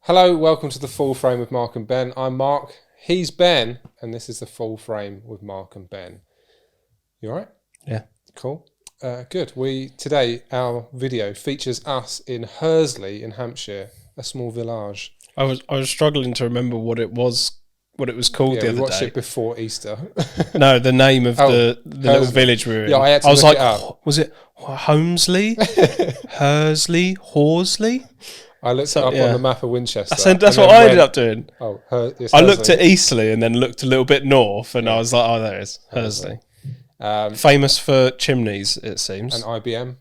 Hello, welcome to the Full Frame with Mark and Ben. I'm Mark, he's Ben, and this is the Full Frame with Mark and Ben. You alright? Yeah. Cool. Good. Today our video features us in Hursley in Hampshire, a small village. I was struggling to remember what it was called the other day. We watched it before Easter. No, the name of the little village we were in. Yeah, I had to was look like, it up. was it Holmesley? Hursley? Horsley? I looked it up on the map of Winchester. That's what I ended up doing. Oh, I looked at Eastleigh and then looked a little bit north, and I was like, oh, there it is, Hursley. Famous for chimneys, it seems. And IBM.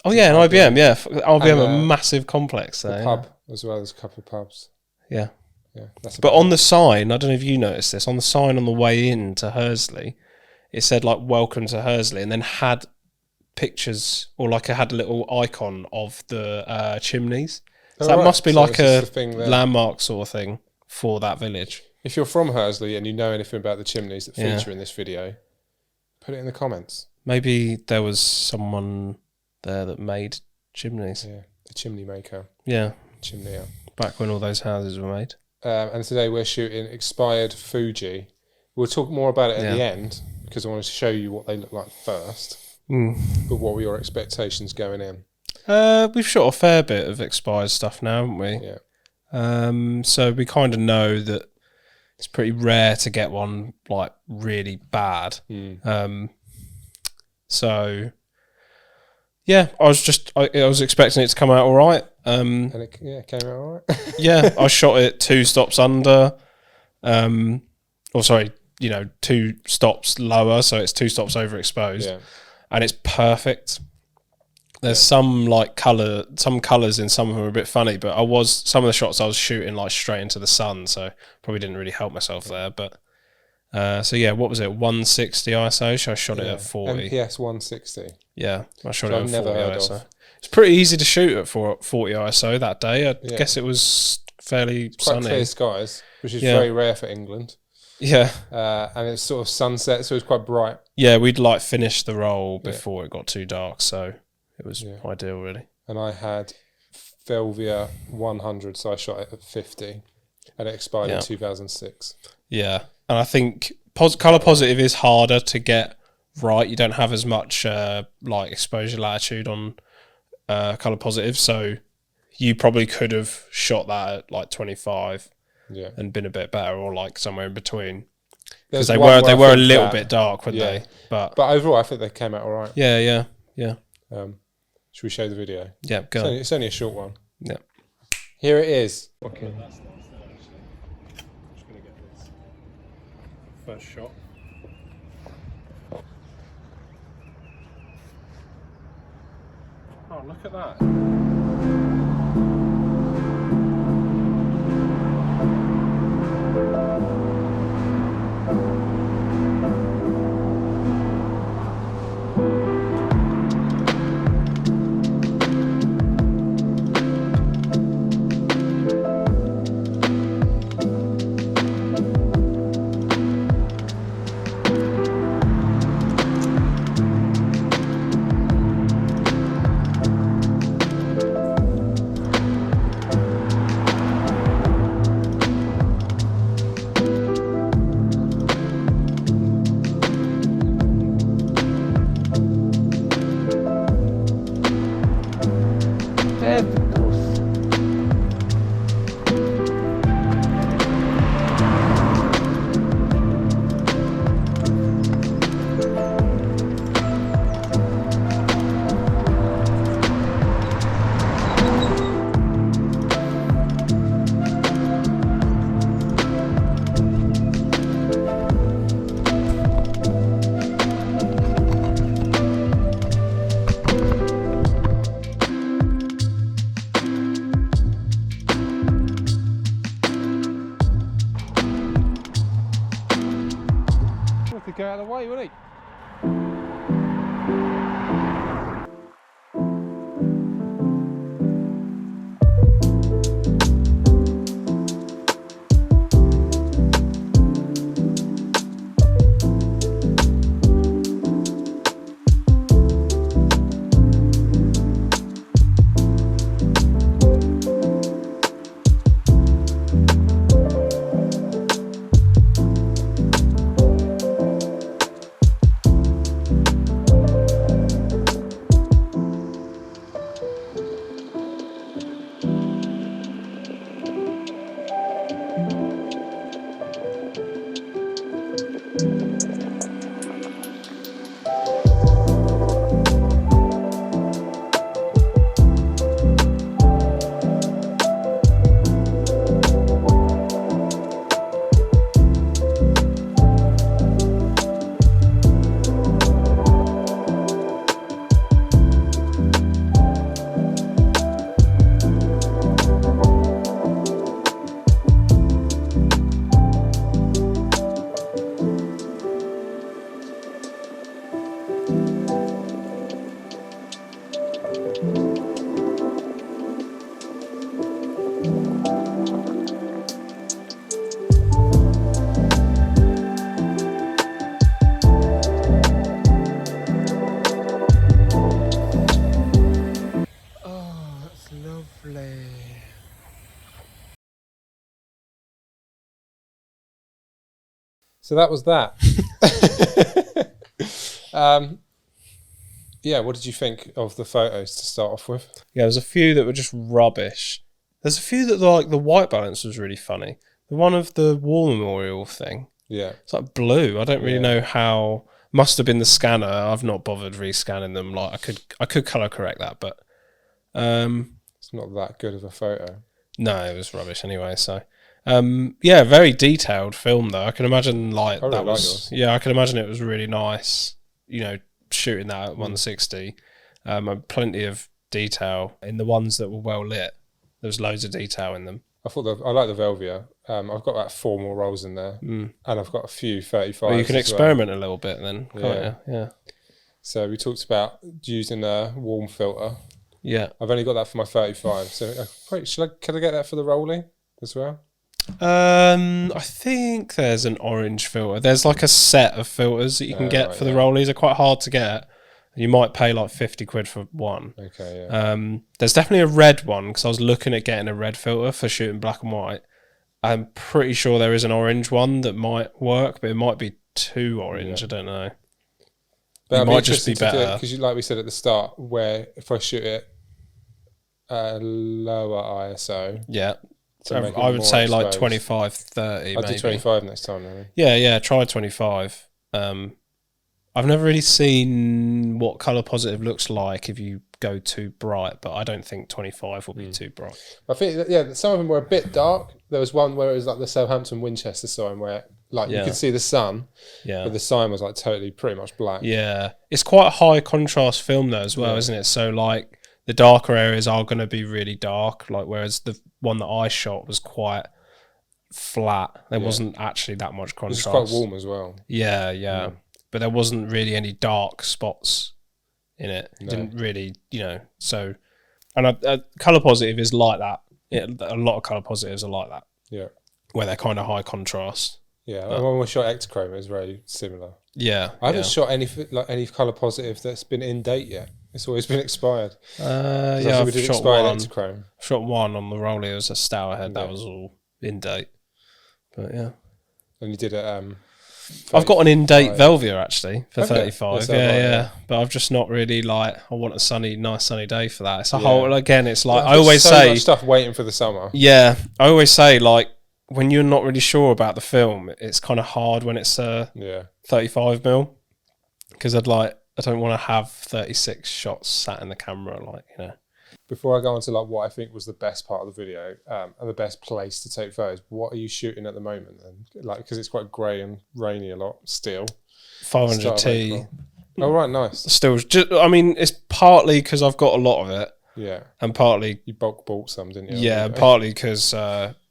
Oh yeah, and IBM. Yeah, IBM, a massive complex there. The pub as well. There's a couple of pubs. Yeah. Yeah. But on the sign, I don't know if you noticed this. On the sign on the way in to Hursley, it said like "Welcome to Hursley," and then had pictures or like it had a little icon of the chimneys. So that must be like a landmark sort of thing for that village. If you're from Hursley and you know anything about the chimneys that feature in this video, put it in the comments. Maybe there was someone there that made chimneys. Yeah, the chimney maker. Yeah. Chimneyer. Back when all those houses were made. And today we're shooting Expired Fuji. We'll talk more about it at the end because I wanted to show you what they look like first. But what were your expectations going in? We've shot a fair bit of expired stuff now, haven't we? Yeah. So we kind of know that it's pretty rare to get one like really bad. So yeah, I was expecting it to come out all right. And it came out all right. Yeah, I shot it 2 stops under, 2 stops lower, so it's 2 stops overexposed, and it's perfect. There's some colours in some of them are a bit funny, but some of the shots I was shooting like straight into the sun, so probably didn't really help myself there. But what was it? 160 ISO. So I shot it at 40. NPS 160. Yeah, I shot it at 40 ISO. It's pretty easy to shoot at 40 ISO that day. I guess it was fairly sunny. Quite clear skies, which is very rare for England. Yeah. And it's sort of sunset, so it's quite bright. Yeah, we'd like finished the roll before it got too dark, so it was ideal, really. And I had Velvia 100, so I shot it at 50, and it expired in 2006. Yeah, and I think colour positive is harder to get right. You don't have as much exposure latitude on colour positive, so you probably could have shot that at like 25 and been a bit better, or like somewhere in between. Because they were a little bit dark, weren't they? But overall, I think they came out all right. Yeah. Should we show the video? Yeah, go. It's only a short one. Yeah. Here it is. Okay. I'm just going to get this first shot. Oh, look at that. Go out of the way, wouldn't he? So that was that. Yeah, what did you think of the photos to start off with? Yeah, there's a few that were just rubbish. There's a few that like the white balance was really funny. The one of the war memorial thing. Yeah. It's like blue. I don't really know how. Must have been the scanner. I've not bothered rescanning them. Like I could color correct that, but it's not that good of a photo. No, it was rubbish anyway. So yeah, very detailed film though. I can imagine like I really that was yours. Yeah, I can imagine it was really nice. You know, shooting that at 160. And plenty of detail in the ones that were well lit. There was loads of detail in them. I like the Velvia. I've got about 4 more rolls in there, and I've got a few 35s. Well, you can experiment a little bit then, can't you? Yeah. So we talked about using a warm filter. Yeah. I've only got that for my 35. So can I get that for the rolling as well? I think there's an orange filter. There's like a set of filters that you can get for the rollies. They're quite hard to get. You might pay like 50 quid for one. Okay, yeah. There's definitely a red one because I was looking at getting a red filter for shooting black and white. I'm pretty sure there is an orange one that might work, but it might be too orange. Yeah. I don't know. But it might just be better. Because like we said at the start, where if I shoot it at a lower ISO... Yeah. So I would say like 25, 30 I'll do 25 next time, really. Yeah, try 25. I've never really seen what colour positive looks like if you go too bright, but I don't think 25 will be too bright. I think, some of them were a bit dark. There was one where it was like the Southampton Winchester sign where you could see the sun, but the sign was like totally pretty much black. Yeah. It's quite a high contrast film though as well, isn't it? So like the darker areas are going to be really dark, like whereas the one that I shot was quite flat. There wasn't actually that much contrast. It was quite warm as well. Yeah. But there wasn't really any dark spots in it. It didn't really, so... And colour positive is like that. A lot of colour positives are like that. Yeah. Where they're kind of high contrast. Yeah, when we shot Ektachrome, it was very similar. Yeah. I haven't shot any colour positive that's been in date yet. It's always been expired. I've we did shot expired one. Ektachrome. Shot one on the Rollie. It was a Stourhead. That was all in date. But yeah. And you did it... I've got an in-date Velvia actually for 35. Yeah. But I've just not really I want a nice sunny day for that. It's a whole, again, it's like, I always say... much stuff waiting for the summer. Yeah. I always say, like, when you're not really sure about the film, it's kind of hard when it's 35mm. Because I don't want to have 36 shots sat in the camera, Before I go on to what I think was the best part of the video and the best place to take photos, what are you shooting at the moment then? Because it's quite grey and rainy a lot still. 500T. Oh, right, nice. Still, it's partly because I've got a lot of it. Yeah. And partly... You bulk bought some, didn't you? Yeah, partly because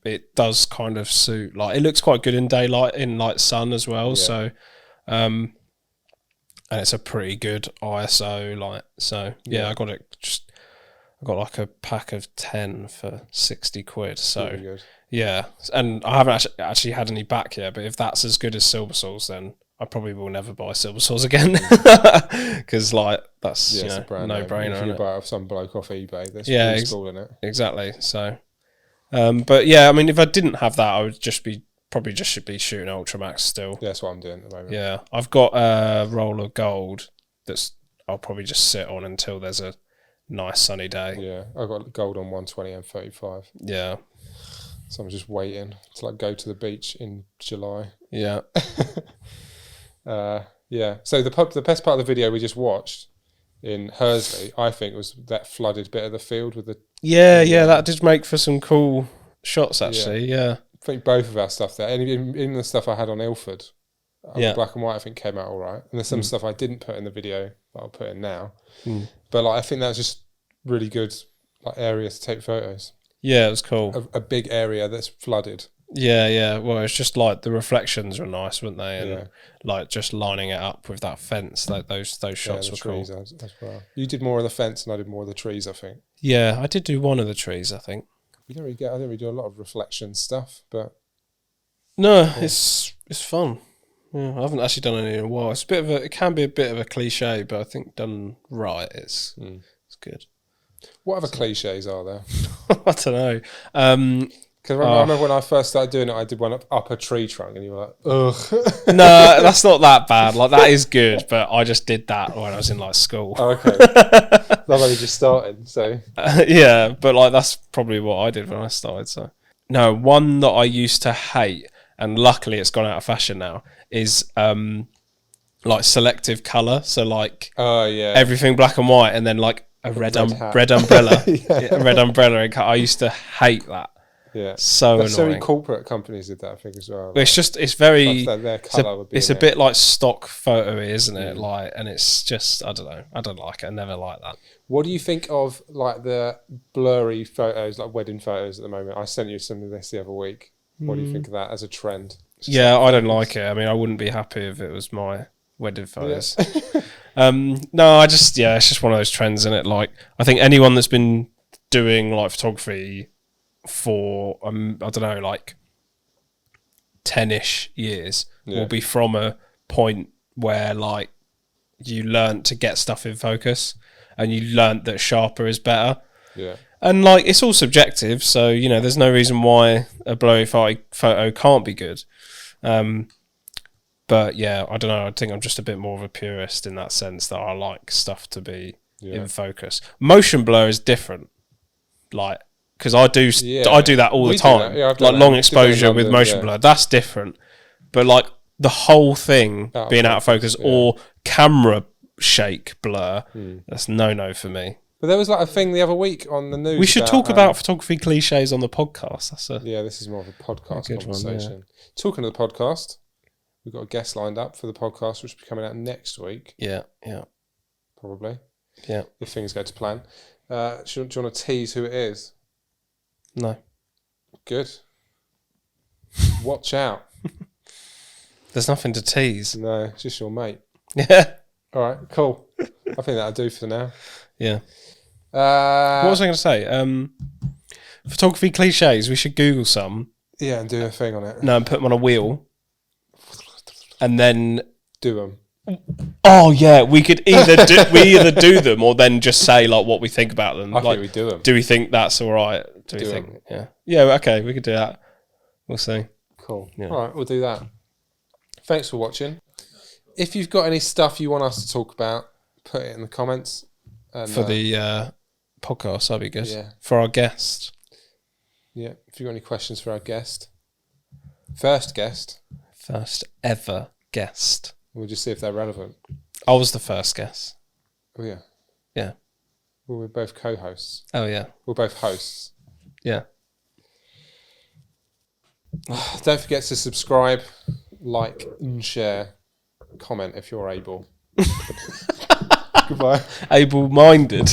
it does kind of suit... it looks quite good in daylight, in sun as well, so... and it's a pretty good ISO, I got it just... I got a pack of 10 for 60 quid. So, really good. Yeah. And I haven't actually had any back yet, but if that's as good as Silver Saws, then I probably will never buy Silver Saws again. Because, that's, no brainer. If you buy it off some bloke off eBay, that's pretty cool, isn't it? Exactly. So, but yeah, if I didn't have that, I would probably just be shooting Ultramax still. Yeah, that's what I'm doing at the moment. Yeah. I've got a roll of gold I'll probably just sit on until there's a nice sunny day. Yeah, I got gold on 120 and 35. Yeah. So I'm just waiting to go to the beach in July. Yeah. Yeah. So the best part of the video we just watched in Hursley, I think, was that flooded bit of the field with the... Yeah, that did make for some cool shots actually. Yeah. I think both of our stuff there, and even the stuff I had on Ilford, black and white, I think came out all right. And there's some stuff I didn't put in the video that I'll put in now. But I think that's just really good area to take photos. Yeah, it was cool. A big area that's flooded. Yeah. Well, it's just the reflections were nice, weren't they? And just lining it up with that fence, those shots were cool. As well. You did more of the fence and I did more of the trees, I think. Yeah, I did do one of the trees, I think. I don't really do a lot of reflection stuff, but no, it's fun. Yeah, I haven't actually done any in a while. It can be a bit of a cliche, but I think done right, it's good. What other cliches are there? I don't know. Because I remember when I first started doing it, I did one up a tree trunk, and you were like, ugh. No, that's not that bad. Like, that is good, but I just did that when I was in like school. Oh, okay. I've only just started, so Yeah, but like that's probably what I did when I started. So no, one that I used to hate, and luckily it's gone out of fashion now, is like selective colour. So like everything black and white, and then like a red umbrella, a red umbrella. I used to hate that. Yeah, so annoying. So many corporate companies did that, I think, as well. It's very. Their colour would be. It's a bit like stock photo, isn't it? Like, and it's just, I don't know. I don't like it. I never like that. What do you think of like the blurry photos, like wedding photos at the moment? I sent you some of this the other week. What do you think of that as a trend? Yeah, I don't like it. I mean, I wouldn't be happy if it was my wedding photos. No, it's just one of those trends, isn't it? Like, I think anyone that's been doing like photography for I don't know, like 10-ish years will be from a point where like you learnt to get stuff in focus and you learnt that sharper is better. Yeah. And like, it's all subjective, so you know, there's no reason why a blurry photo can't be good. But yeah, I don't know. I think I'm just a bit more of a purist in that sense, that I like stuff to be in focus. Motion blur is different, like, because I do that all the time. Like long exposure with motion blur, that's different. But like the whole thing being out of focus or camera shake blur, that's no for me. But there was like a thing the other week on the news. We should talk about photography cliches on the podcast. This is more of a podcast conversation. One, Talking of the podcast, we've got a guest lined up for the podcast, which will be coming out next week. Yeah. Probably. Yeah. If things go to plan. Do you want to tease who it is? No. Good. Watch out. There's nothing to tease. No, just your mate. Yeah. All right, cool. I think that'll do for now. Yeah. What was I going to say? Photography cliches. We should Google some. Yeah, and do a thing on it. No, and put them on a wheel. And then do them. Oh yeah, we could either do them or then just say like what we think about them. I think we do them. Do we think that's all right? Do we think? Yeah. Okay, we could do that. We'll see. Cool. Yeah. All right, we'll do that. Thanks for watching. If you've got any stuff you want us to talk about, put it in the comments. And, for the podcast, that'd be good. Yeah. For our guest. Yeah. If you've got any questions for our guest, first ever guest. We'll just see if they're relevant. I was the first guest. Oh, yeah. Yeah. Well, we're both co-hosts. Oh, yeah. We're both hosts. Yeah. Don't forget to subscribe, like, and share. Comment if you're able. Goodbye. Able-minded.